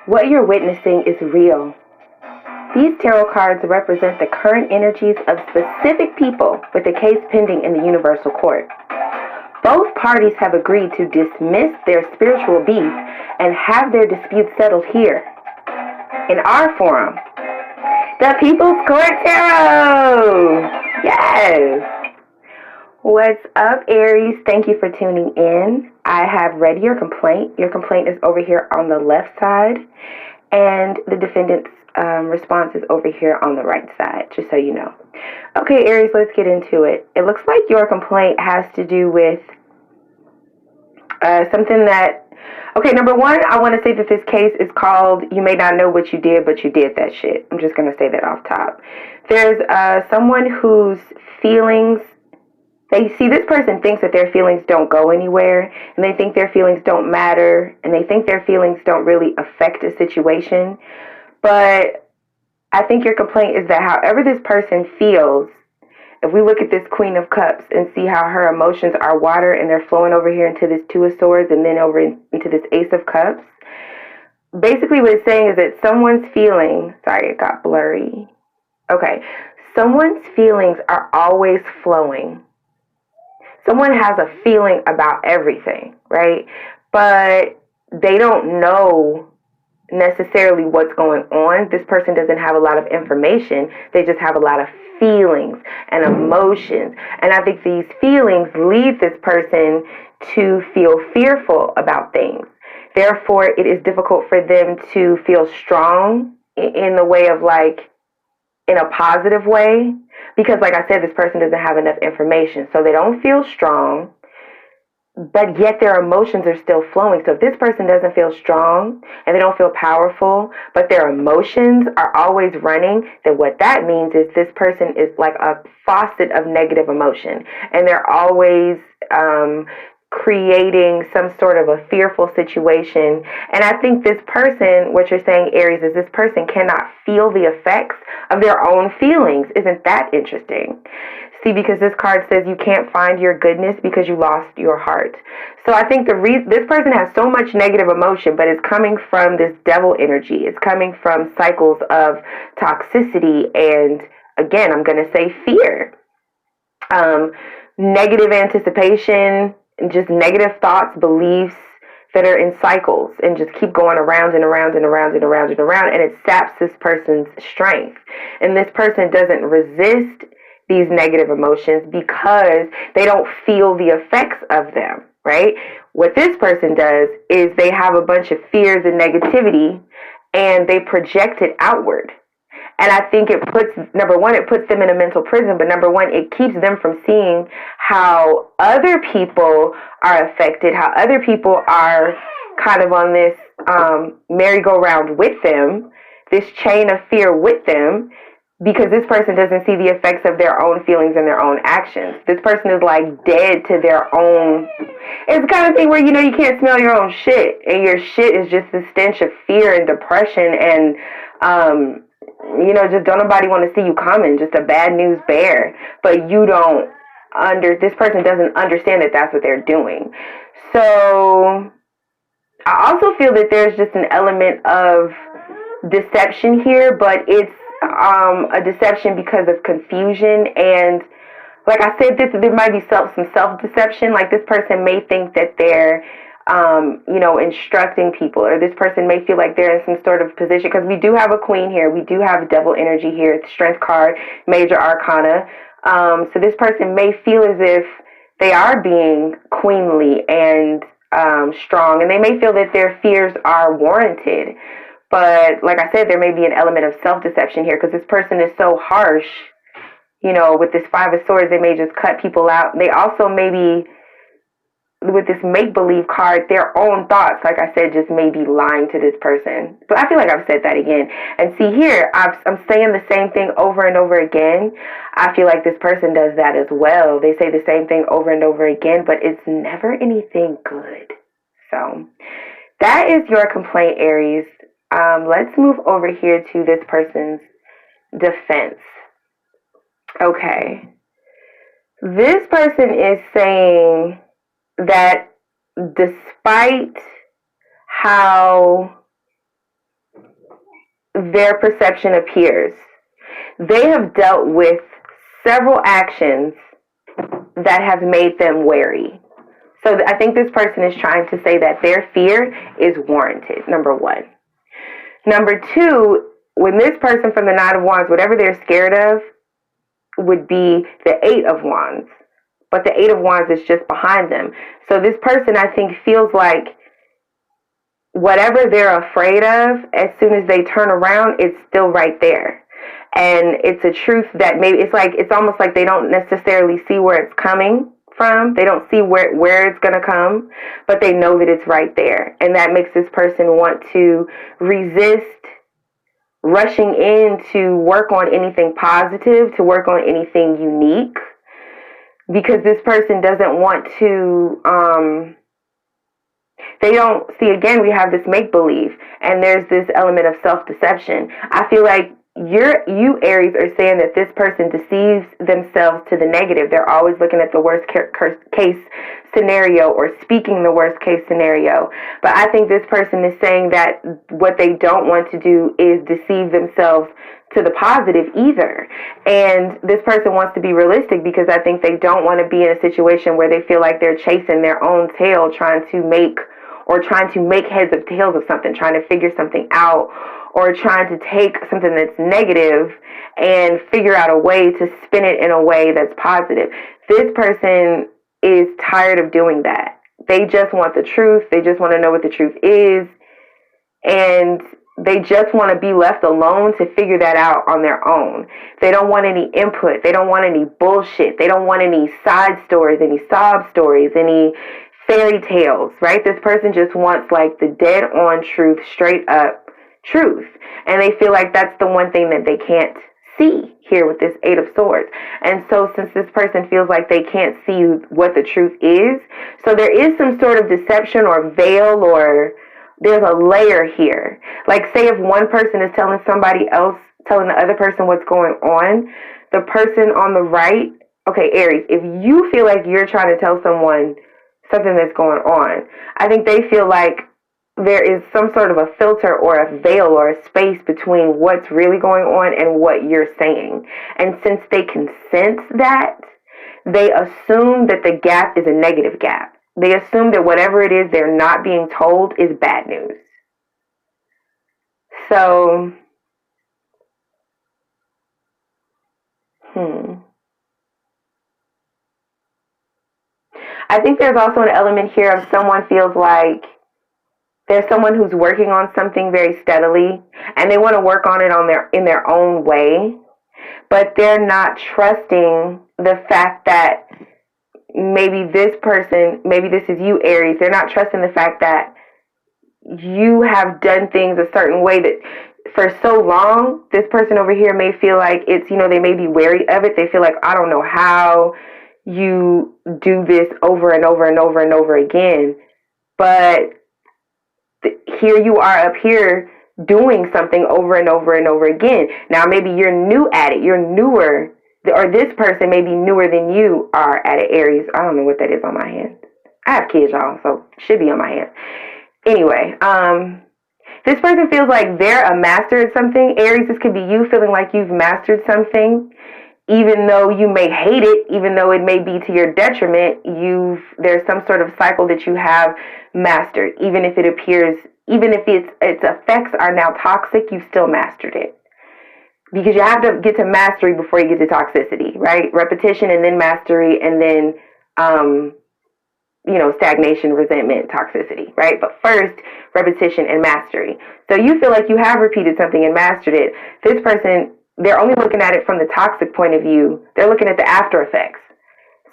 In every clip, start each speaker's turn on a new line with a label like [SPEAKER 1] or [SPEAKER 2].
[SPEAKER 1] What you're witnessing is real. These tarot cards represent the current energies of specific people with a case pending in the Universal Court. Both parties have agreed to dismiss their spiritual beef and have their dispute settled here, in our forum, the People's Court Tarot. Yes. What's up, Aries? Thank you for tuning in. I have read your complaint. Your complaint is over here on the left side, and the defendant's response is over here on the right side, just so you know. Okay, Aries, let's get into it. It looks like your complaint has to do with something that... Okay, number one, I want to say that this case is called You May Not Know What You Did, But You Did That Shit. I'm just going to say that off top. There's someone whose feelings... this person thinks that their feelings don't go anywhere, and they think their feelings don't matter, and they think their feelings don't really affect a situation. But I think your complaint is that however this person feels, if we look at this Queen of Cups and see how her emotions are water and they're flowing over here into this Two of Swords and then over into this Ace of Cups, basically what it's saying is that someone's feeling... Sorry, it got blurry. Okay. Someone's feelings are always flowing. Someone has a feeling about everything, right? But they don't know necessarily what's going on. This person doesn't have a lot of information. They just have a lot of feelings and emotions. And I think these feelings lead this person to feel fearful about things. Therefore, it is difficult for them to feel strong in the way of in a positive way. Because like I said, this person doesn't have enough information. So they don't feel strong, but yet their emotions are still flowing. So if this person doesn't feel strong and they don't feel powerful, but their emotions are always running, then what that means is this person is like a faucet of negative emotion. And they're always creating some sort of a fearful situation. And I think this person, what you're saying, Aries, is this person cannot feel the effects of their own feelings. Isn't that interesting? See, because this card says you can't find your goodness because you lost your heart. So I think this person has so much negative emotion, but it's coming from this devil energy. It's coming from cycles of toxicity and, again, I'm going to say fear. Negative anticipation, and just negative thoughts, beliefs that are in cycles and just keep going around and around and around and around and around, and it saps this person's strength. And this person doesn't resist these negative emotions because they don't feel the effects of them, right? What this person does is they have a bunch of fears and negativity and they project it outward. And I think number one, it puts them in a mental prison, but number one, it keeps them from seeing how other people are affected, how other people are kind of on this merry-go-round with them, this chain of fear with them, because this person doesn't see the effects of their own feelings and their own actions. This person is like dead to their own... It's the kind of thing where, you can't smell your own shit, and your shit is just the stench of fear and depression and... just don't nobody want to see you coming, just a bad news bear. But this person doesn't understand that that's what they're doing. So I also feel that there's just an element of deception here, but it's a deception because of confusion. And like I said, there might be some self-deception. Like this person may think that they're instructing people, or this person may feel like they're in some sort of position, because we do have a queen here, we do have devil energy here, it's strength card, major arcana. So this person may feel as if they are being queenly and strong, and they may feel that their fears are warranted. But like I said, there may be an element of self-deception here, because this person is so harsh. With this Five of Swords, they may just cut people out. They also maybe, with this make-believe card, their own thoughts, like I said, just may be lying to this person. But I feel like I've said that again. And see here, I'm saying the same thing over and over again. I feel like this person does that as well. They say the same thing over and over again, but it's never anything good. So that is your complaint, Aries. Let's move over here to this person's defense. Okay. This person is saying that despite how their perception appears. They have dealt with several actions that have made them wary. So I think this person is trying to say that their fear is warranted, number one. Number two, when this person from the Nine of Wands, whatever they're scared of, would be the Eight of Wands. But the Eight of Wands is just behind them. So this person, I think, feels like whatever they're afraid of, as soon as they turn around, it's still right there. And it's a truth that maybe it's almost like they don't necessarily see where it's coming from. They don't see where it's going to come, but they know that it's right there. And that makes this person want to resist rushing in to work on anything positive, to work on anything unique, because this person doesn't want to, they don't see, again, we have this make-believe, and there's this element of self-deception. I feel like you Aries are saying that this person deceives themselves to the negative. They're always looking at the worst case scenario or speaking the worst case scenario. But I think this person is saying that what they don't want to do is deceive themselves to the positive either. And this person wants to be realistic, because I think they don't want to be in a situation where they feel like they're chasing their own tail, trying to make heads of tails of something, trying to figure something out, or trying to take something that's negative and figure out a way to spin it in a way that's positive. This person is tired of doing that. They just want the truth. They just want to know what the truth is. And they just want to be left alone to figure that out on their own. They don't want any input. They don't want any bullshit. They don't want any side stories, any sob stories, any fairy tales, right? This person just wants like the dead on truth, straight up truth. And they feel like that's the one thing that they can't see here with this Eight of Swords. And so since this person feels like they can't see what the truth is, so there is some sort of deception or veil, or there's a layer here. Like, say if one person is telling somebody else, telling the other person what's going on, the person on the right, okay, Aries, if you feel like you're trying to tell someone something that's going on, I think they feel like there is some sort of a filter or a veil or a space between what's really going on and what you're saying. And since they can sense that, they assume that the gap is a negative gap. They assume that whatever it is they're not being told is bad news. So, I think there's also an element here of someone feels like there's someone who's working on something very steadily, and they want to work on it in their own way, but they're not trusting the fact that maybe this person, maybe this is you, Aries, they're not trusting the fact that you have done things a certain way that for so long, this person over here may feel like it's, they may be wary of it. They feel like, I don't know how you do this over and over and over and over again, but here you are up here doing something over and over and over again. Now, maybe you're new at it. You're newer, or this person may be newer than you are at it, Aries. I don't know what that is on my hand. I have kids, y'all, so it should be on my hand. Anyway, this person feels like they're a master at something. Aries, this could be you feeling like you've mastered something, even though you may hate it, even though it may be to your detriment. There's some sort of cycle that you have mastered, even if it appears, even if its effects are now toxic, you've still mastered it. Because you have to get to mastery before you get to toxicity, right? Repetition and then mastery, and then stagnation, resentment, toxicity, right? But first, repetition and mastery. So you feel like you have repeated something and mastered it. This person, they're only looking at it from the toxic point of view. They're looking at the after effects.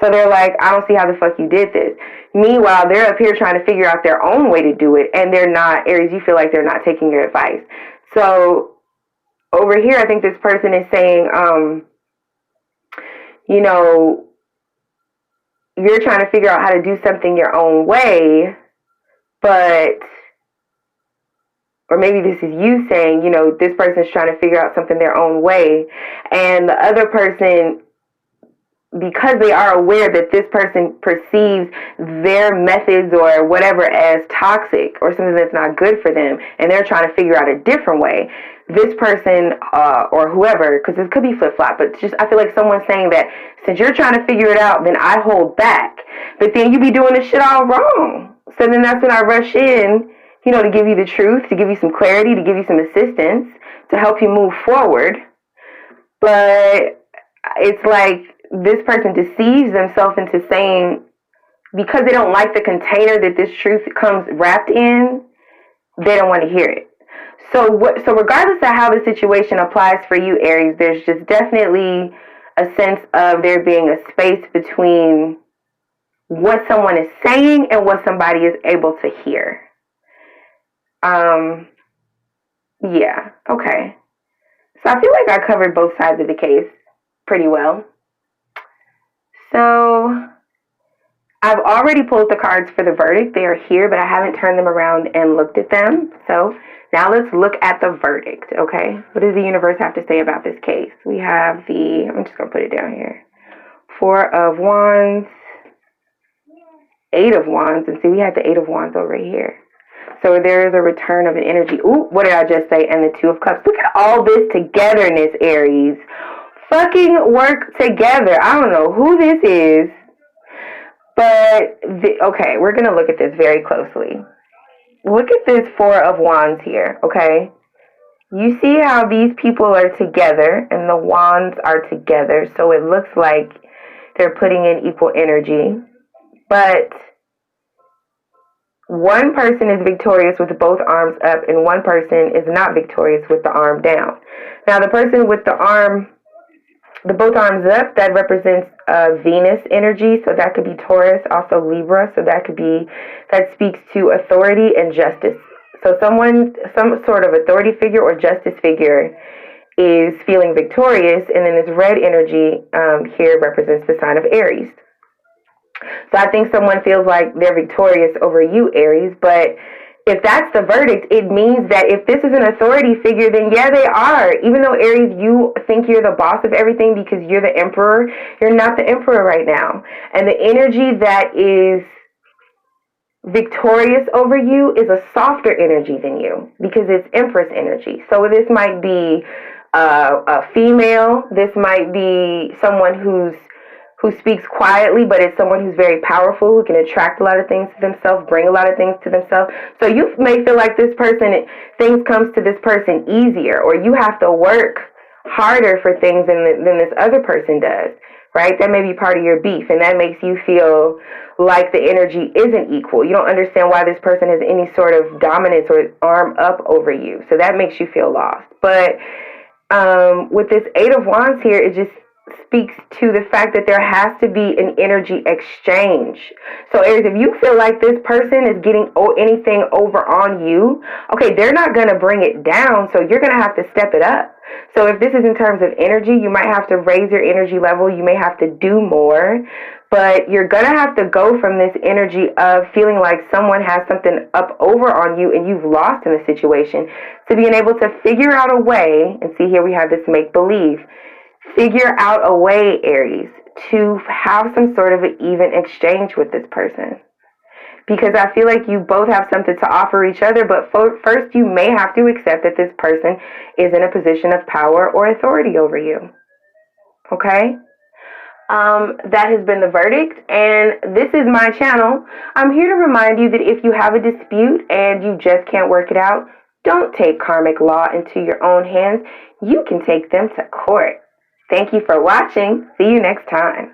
[SPEAKER 1] So they're like, I don't see how the fuck you did this. Meanwhile, they're up here trying to figure out their own way to do it, and they're not, Aries, you feel like they're not taking your advice. So over here, I think this person is saying, you're trying to figure out how to do something your own way, or maybe this is you saying, this person's trying to figure out something their own way, and the other person because they are aware that this person perceives their methods or whatever as toxic or something that's not good for them, and they're trying to figure out a different way, this person or whoever, because this could be flip-flop, but just I feel like someone's saying that since you're trying to figure it out, then I hold back. But then you be doing this shit all wrong. So then that's when I rush in, you know, to give you the truth, to give you some clarity, to give you some assistance, to help you move forward. But it's like this person deceives themselves into saying, because they don't like the container that this truth comes wrapped in, they don't want to hear it. So regardless of how the situation applies for you, Aries, there's just definitely a sense of there being a space between what someone is saying and what somebody is able to hear. Yeah, okay. So I feel like I covered both sides of the case pretty well. So I've already pulled the cards for the verdict. They are here, but I haven't turned them around and looked at them. So now let's look at the verdict, okay? What does the universe have to say about this case? We have I'm just going to put it down here. 4 of Wands, 8 of Wands, and see, we had the 8 of Wands over here. So there is a return of an energy. Ooh, what did I just say? And the 2 of Cups. Look at all this togetherness, Aries. Fucking work together. I don't know who this is, but okay, we're going to look at this very closely. Look at this 4 of Wands here, okay? You see how these people are together and the wands are together, so it looks like they're putting in equal energy. But one person is victorious with both arms up and one person is not victorious with the arm down. Now, the person with both arms up, that represents Venus energy, so that could be Taurus, also Libra, so that speaks to authority and justice. So some sort of authority figure or justice figure is feeling victorious, and then this red energy here represents the sign of Aries. So I think someone feels like they're victorious over you, Aries, but if that's the verdict, it means that if this is an authority figure, then yeah, they are. Even though, Aries, you think you're the boss of everything because you're the emperor, you're not the emperor right now. And the energy that is victorious over you is a softer energy than you because it's Empress energy. So this might be a female. This might be someone who speaks quietly, but it's someone who's very powerful, who can attract a lot of things to themselves, bring a lot of things to themselves. So you may feel like things comes to this person easier, or you have to work harder for things than this other person does, right? That may be part of your beef, and that makes you feel like the energy isn't equal. You don't understand why this person has any sort of dominance or arm up over you. So that makes you feel lost. But with this 8 of Wands here, it just speaks to the fact that there has to be an energy exchange. So Aries, if you feel like this person is getting anything over on you, okay, they're not going to bring it down, so you're going to have to step it up. So if this is in terms of energy, you might have to raise your energy level, you may have to do more, but you're going to have to go from this energy of feeling like someone has something up over on you and you've lost in the situation to being able to figure out a way, and see here we have this make-believe, figure out a way, Aries, to have some sort of an even exchange with this person. Because I feel like you both have something to offer each other, but first you may have to accept that this person is in a position of power or authority over you. Okay? That has been the verdict, and this is my channel. I'm here to remind you that if you have a dispute and you just can't work it out, don't take karmic law into your own hands. You can take them to court. Thank you for watching. See you next time.